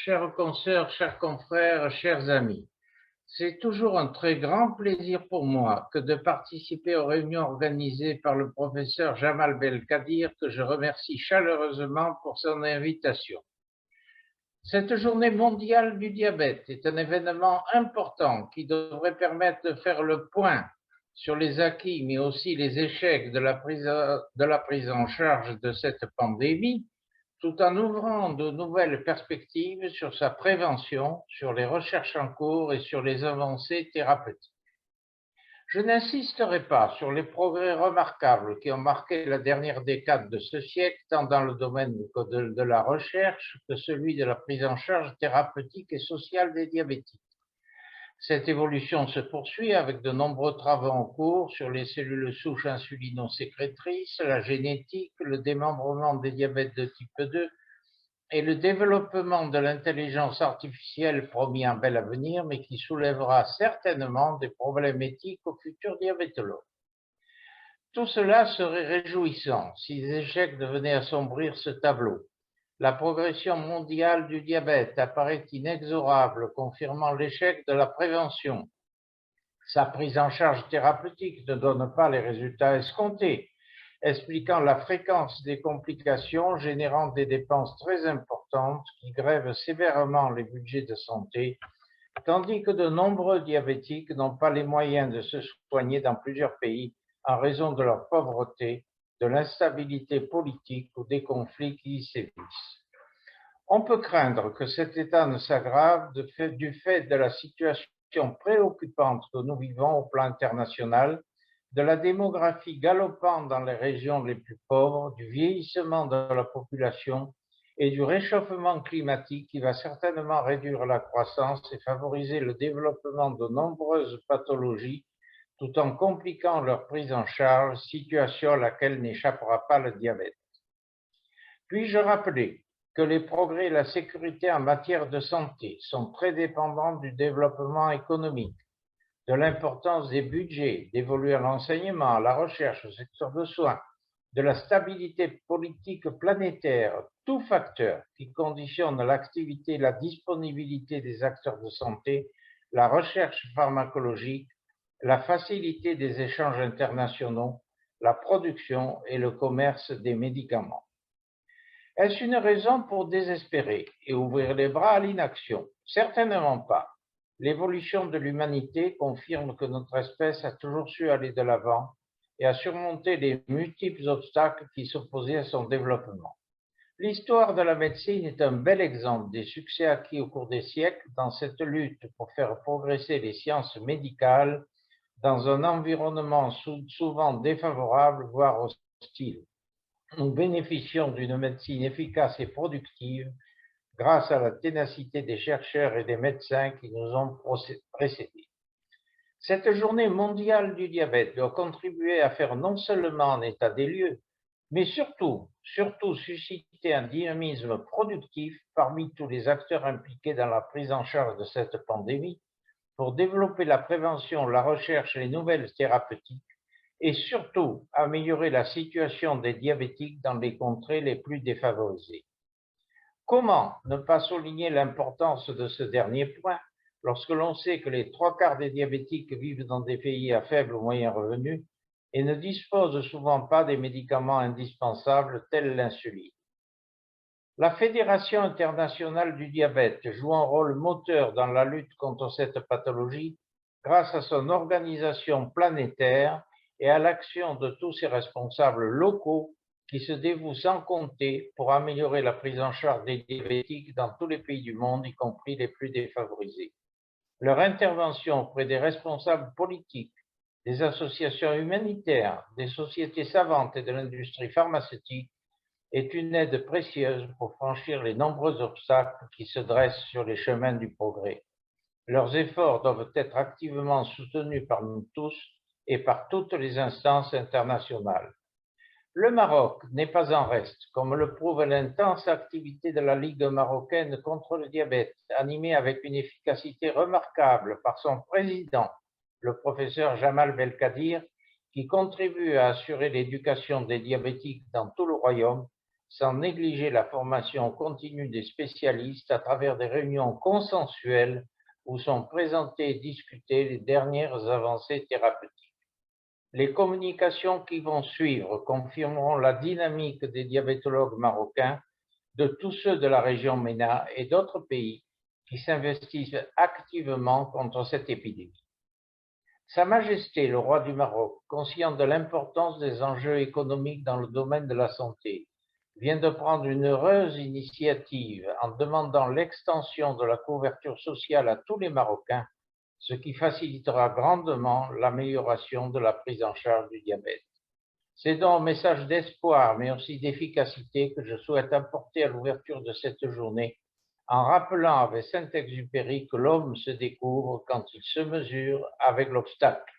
chères consoeurs, chers confrères, chers amis. C'est toujours un très grand plaisir pour moi que de participer aux réunions organisées par le professeur Jamal Belkadir, que je remercie chaleureusement pour son invitation. Cette journée mondiale du diabète est un événement important qui devrait permettre de faire le point sur les acquis, mais aussi les échecs de la prise en charge de cette pandémie, tout en ouvrant de nouvelles perspectives sur sa prévention, sur les recherches en cours et sur les avancées thérapeutiques. Je n'insisterai pas sur les progrès remarquables qui ont marqué la dernière décade de ce siècle, tant dans le domaine de la recherche que celui de la prise en charge thérapeutique et sociale des diabétiques. Cette évolution se poursuit avec de nombreux travaux en cours sur les cellules souches insulino-sécrétrices, la génétique, le démembrement des diabètes de type 2 et le développement de l'intelligence artificielle promis un bel avenir, mais qui soulèvera certainement des problèmes éthiques aux futurs diabétologues. Tout cela serait réjouissant si les échecs devenaient assombrir ce tableau. La progression mondiale du diabète apparaît inexorable, confirmant l'échec de la prévention. Sa prise en charge thérapeutique ne donne pas les résultats escomptés, expliquant la fréquence des complications générant des dépenses très importantes qui grèvent sévèrement les budgets de santé, tandis que de nombreux diabétiques n'ont pas les moyens de se soigner dans plusieurs pays en raison de leur pauvreté, de l'instabilité politique ou des conflits qui y sévissent. On peut craindre que cet état ne s'aggrave du fait de la situation préoccupante que nous vivons au plan international, de la démographie galopante dans les régions les plus pauvres, du vieillissement de la population et du réchauffement climatique qui va certainement réduire la croissance et favoriser le développement de nombreuses pathologies tout en compliquant leur prise en charge, situation à laquelle n'échappera pas le diabète. Puis-je rappeler que les progrès et la sécurité en matière de santé sont très dépendants du développement économique, de l'importance des budgets dévolus à l'enseignement, à la recherche, au secteur de soins, de la stabilité politique planétaire, tout facteur qui conditionne l'activité et la disponibilité des acteurs de santé, la recherche pharmacologique, la facilité des échanges internationaux, la production et le commerce des médicaments. Est-ce une raison pour désespérer et ouvrir les bras à l'inaction? Certainement pas. L'évolution de l'humanité confirme que notre espèce a toujours su aller de l'avant et a surmonté les multiples obstacles qui s'opposaient à son développement. L'histoire de la médecine est un bel exemple des succès acquis au cours des siècles dans cette lutte pour faire progresser les sciences médicales dans un environnement souvent défavorable, voire hostile. Nous bénéficions d'une médecine efficace et productive grâce à la ténacité des chercheurs et des médecins qui nous ont précédés. Cette journée mondiale du diabète doit contribuer à faire non seulement un état des lieux, mais surtout susciter un dynamisme productif parmi tous les acteurs impliqués dans la prise en charge de cette pandémie pour développer la prévention, la recherche et les nouvelles thérapeutiques et surtout améliorer la situation des diabétiques dans les contrées les plus défavorisées. Comment ne pas souligner l'importance de ce dernier point lorsque l'on sait que les 3/4 des diabétiques vivent dans des pays à faible ou moyen revenu et ne disposent souvent pas des médicaments indispensables tels l'insuline? La Fédération internationale du diabète joue un rôle moteur dans la lutte contre cette pathologie grâce à son organisation planétaire et à l'action de tous ses responsables locaux qui se dévouent sans compter pour améliorer la prise en charge des diabétiques dans tous les pays du monde, y compris les plus défavorisés. Leur intervention auprès des responsables politiques, des associations humanitaires, des sociétés savantes et de l'industrie pharmaceutique est une aide précieuse pour franchir les nombreux obstacles qui se dressent sur les chemins du progrès. Leurs efforts doivent être activement soutenus par nous tous et par toutes les instances internationales. Le Maroc n'est pas en reste, comme le prouve l'intense activité de la Ligue marocaine contre le diabète, animée avec une efficacité remarquable par son président, le professeur Jamal Belkadir, qui contribue à assurer l'éducation des diabétiques dans tout le royaume, sans négliger la formation continue des spécialistes à travers des réunions consensuelles où sont présentées et discutées les dernières avancées thérapeutiques. Les communications qui vont suivre confirmeront la dynamique des diabétologues marocains, de tous ceux de la région MENA et d'autres pays qui s'investissent activement contre cette épidémie. Sa Majesté le roi du Maroc, conscient de l'importance des enjeux économiques dans le domaine de la santé, vient de prendre une heureuse initiative en demandant l'extension de la couverture sociale à tous les Marocains, ce qui facilitera grandement l'amélioration de la prise en charge du diabète. C'est donc un message d'espoir, mais aussi d'efficacité que je souhaite apporter à l'ouverture de cette journée, en rappelant avec Saint-Exupéry que l'homme se découvre quand il se mesure avec l'obstacle.